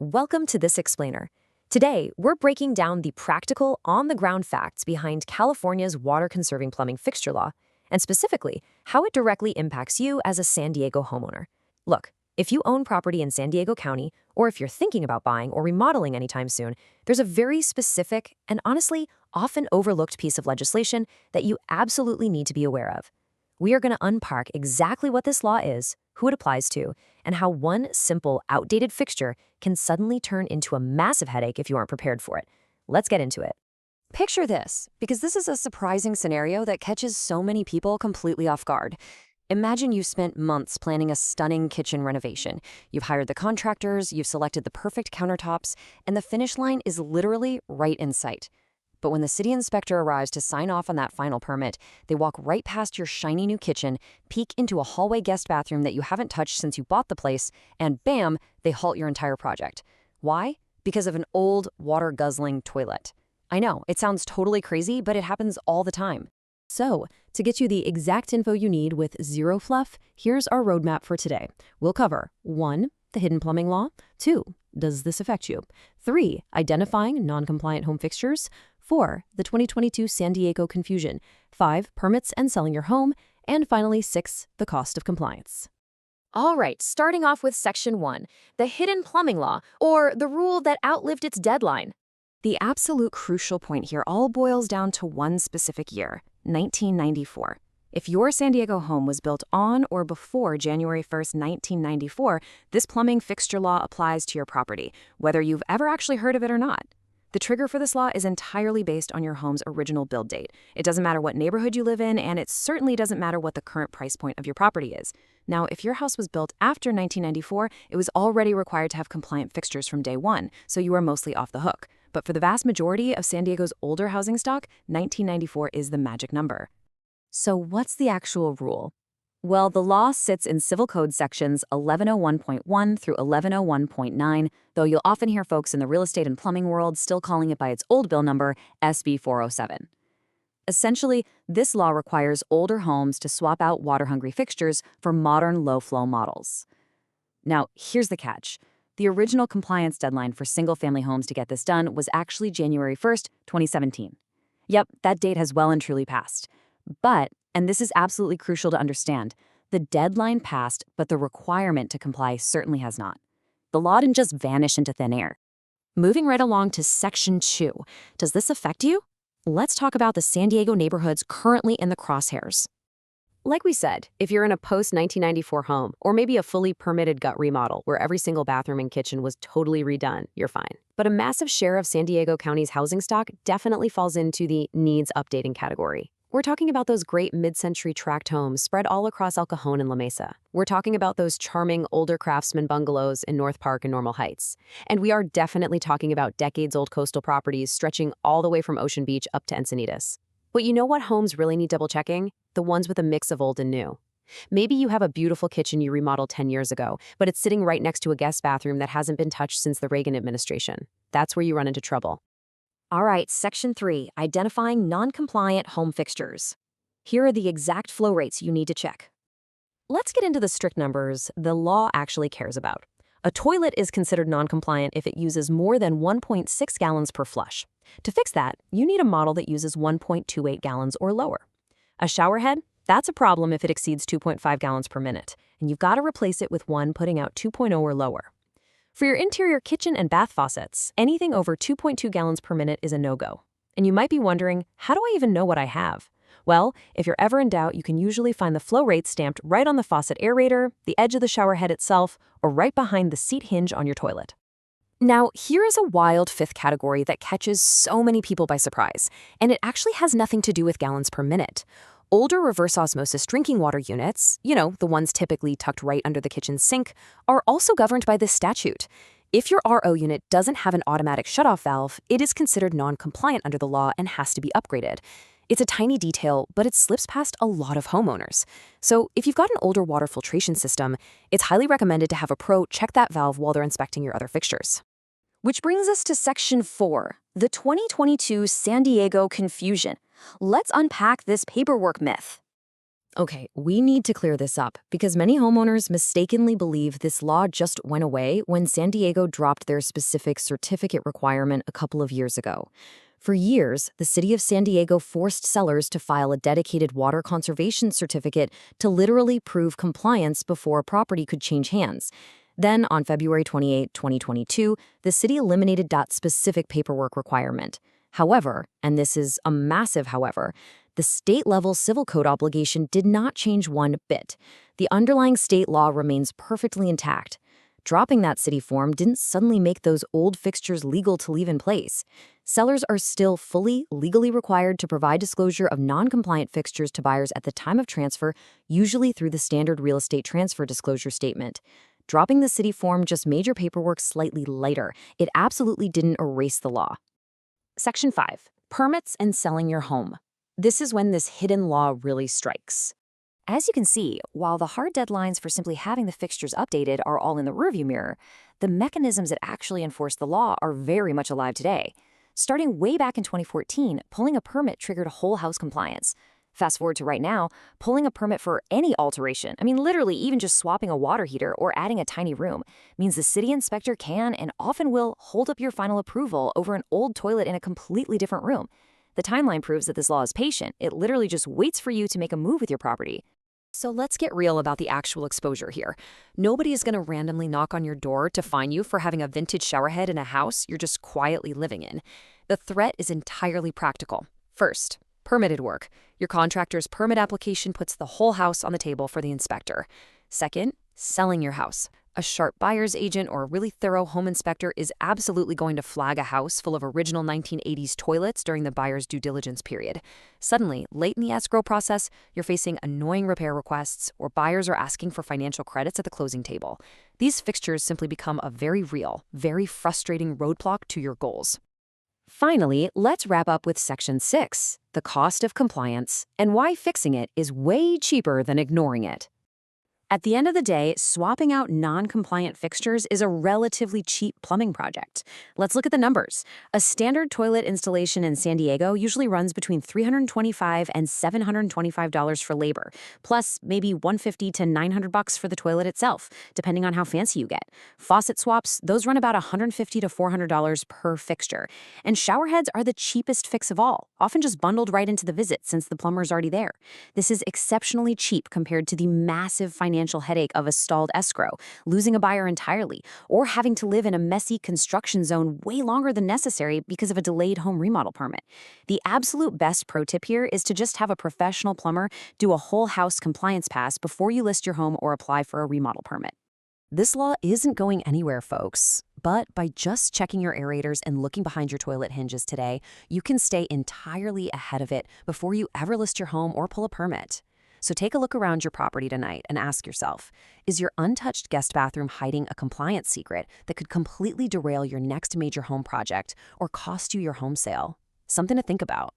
Welcome to This Explainer. Today, we're breaking down the practical, on-the-ground facts behind California's water-conserving plumbing fixture law, and specifically, how it directly impacts you as a San Diego homeowner. Look, if you own property in San Diego County, or if you're thinking about buying or remodeling anytime soon, there's a very specific and honestly often overlooked piece of legislation that you absolutely need to be aware of. We are going to unpack exactly what this law is, who it applies to, and how one simple, outdated fixture can suddenly turn into a massive headache if you aren't prepared for it. Let's get into it. Picture this, because this is a surprising scenario that catches so many people completely off guard. Imagine you've spent months planning a stunning kitchen renovation. You've hired the contractors, you've selected the perfect countertops, and the finish line is literally right in sight. But when the city inspector arrives to sign off on that final permit, they walk right past your shiny new kitchen, peek into a hallway guest bathroom that you haven't touched since you bought the place, and bam, they halt your entire project. Why? Because of an old, water-guzzling toilet. I know, it sounds totally crazy, but it happens all the time. So, to get you the exact info you need with zero fluff, here's our roadmap for today. We'll cover 1. The hidden plumbing law. 2. Does this affect you? 3. Identifying non-compliant home fixtures. 4. The 2022 San Diego confusion. 5. Permits and selling your home. And finally, 6. The cost of compliance. All right, starting off with Section 1, the hidden plumbing law, or the rule that outlived its deadline. The absolute crucial point here all boils down to one specific year, 1994. If your San Diego home was built on or before January 1st, 1994, this plumbing fixture law applies to your property, whether you've ever actually heard of it or not. The trigger for this law is entirely based on your home's original build date. It doesn't matter what neighborhood you live in, and it certainly doesn't matter what the current price point of your property is. Now, if your house was built after 1994, it was already required to have compliant fixtures from day one, so you are mostly off the hook. But for the vast majority of San Diego's older housing stock, 1994 is the magic number. So what's the actual rule? Well, the law sits in Civil Code sections 1101.1 through 1101.9, though you'll often hear folks in the real estate and plumbing world still calling it by its old bill number, SB 407. Essentially, this law requires older homes to swap out water-hungry fixtures for modern low-flow models. Now, here's the catch. The original compliance deadline for single-family homes to get this done was actually January 1st, 2017. Yep, that date has well and truly passed. But, and this is absolutely crucial to understand, the deadline passed, but the requirement to comply certainly has not. The law didn't just vanish into thin air. Moving right along to Section 2. Does this affect you? Let's talk about the San Diego neighborhoods currently in the crosshairs. Like we said, if you're in a post-1994 home, or maybe a fully permitted gut remodel where every single bathroom and kitchen was totally redone, you're fine. But a massive share of San Diego County's housing stock definitely falls into the needs updating category. We're talking about those great mid-century tract homes spread all across El Cajon and La Mesa. We're talking about those charming older craftsman bungalows in North Park and Normal Heights. And we are definitely talking about decades-old coastal properties stretching all the way from Ocean Beach up to Encinitas. But you know what homes really need double-checking? The ones with a mix of old and new. Maybe you have a beautiful kitchen you remodeled 10 years ago, but it's sitting right next to a guest bathroom that hasn't been touched since the Reagan administration. That's where you run into trouble. All right, Section 3, identifying non-compliant home fixtures. Here are the exact flow rates you need to check. Let's get into the strict numbers the law actually cares about. A toilet is considered non-compliant if it uses more than 1.6 gallons per flush. To fix that, you need a model that uses 1.28 gallons or lower. A shower head? That's a problem if it exceeds 2.5 gallons per minute, and you've got to replace it with one putting out 2.0 or lower. For your interior kitchen and bath faucets, anything over 2.2 gallons per minute is a no-go. And you might be wondering, how do I even know what I have? Well, if you're ever in doubt, you can usually find the flow rate stamped right on the faucet aerator, the edge of the shower head itself, or right behind the seat hinge on your toilet. Now, here is a wild fifth category that catches so many people by surprise, and it actually has nothing to do with gallons per minute. Older reverse osmosis drinking water units, the ones typically tucked right under the kitchen sink, are also governed by this statute. If your RO unit doesn't have an automatic shutoff valve, it is considered non-compliant under the law and has to be upgraded. It's a tiny detail, but it slips past a lot of homeowners. So if you've got an older water filtration system, it's highly recommended to have a pro check that valve while they're inspecting your other fixtures. Which brings us to Section 4, the 2022 San Diego confusion. Let's unpack this paperwork myth. Okay, we need to clear this up because many homeowners mistakenly believe this law just went away when San Diego dropped their specific certificate requirement a couple of years ago. For years, the city of San Diego forced sellers to file a dedicated water conservation certificate to literally prove compliance before a property could change hands. Then, on February 28, 2022, the city eliminated that specific paperwork requirement. However, and this is a massive however, the state-level civil code obligation did not change one bit. The underlying state law remains perfectly intact. Dropping that city form didn't suddenly make those old fixtures legal to leave in place. Sellers are still fully legally required to provide disclosure of non-compliant fixtures to buyers at the time of transfer, usually through the standard real estate transfer disclosure statement. Dropping the city form just made your paperwork slightly lighter. It absolutely didn't erase the law. Section 5. Permits and selling your home. This is when this hidden law really strikes. As you can see, while the hard deadlines for simply having the fixtures updated are all in the rearview mirror, the mechanisms that actually enforce the law are very much alive today. Starting way back in 2014, pulling a permit triggered whole house compliance. Fast forward to right now, pulling a permit for any alteration, literally even just swapping a water heater or adding a tiny room, means the city inspector can and often will hold up your final approval over an old toilet in a completely different room. The timeline proves that this law is patient. It literally just waits for you to make a move with your property. So let's get real about the actual exposure here. Nobody is going to randomly knock on your door to fine you for having a vintage showerhead in a house you're just quietly living in. The threat is entirely practical. First, permitted work. Your contractor's permit application puts the whole house on the table for the inspector. Second, selling your house. A sharp buyer's agent or a really thorough home inspector is absolutely going to flag a house full of original 1980s toilets during the buyer's due diligence period. Suddenly, late in the escrow process, you're facing annoying repair requests or buyers are asking for financial credits at the closing table. These fixtures simply become a very real, very frustrating roadblock to your goals. Finally, let's wrap up with Section 6, the cost of compliance, and why fixing it is way cheaper than ignoring it. At the end of the day, swapping out non-compliant fixtures is a relatively cheap plumbing project. Let's look at the numbers. A standard toilet installation in San Diego usually runs between $325 and $725 for labor, plus maybe $150 to $900 for the toilet itself, depending on how fancy you get. Faucet swaps, those run about $150 to $400 per fixture. And shower heads are the cheapest fix of all, often just bundled right into the visit since the plumber's already there. This is exceptionally cheap compared to the massive financial headache of a stalled escrow, losing a buyer entirely, or having to live in a messy construction zone way longer than necessary because of a delayed home remodel permit. The absolute best pro tip here is to just have a professional plumber do a whole house compliance pass before you list your home or apply for a remodel permit. This law isn't going anywhere, folks, but by just checking your aerators and looking behind your toilet hinges today, you can stay entirely ahead of it before you ever list your home or pull a permit. So take a look around your property tonight and ask yourself, is your untouched guest bathroom hiding a compliance secret that could completely derail your next major home project or cost you your home sale? Something to think about.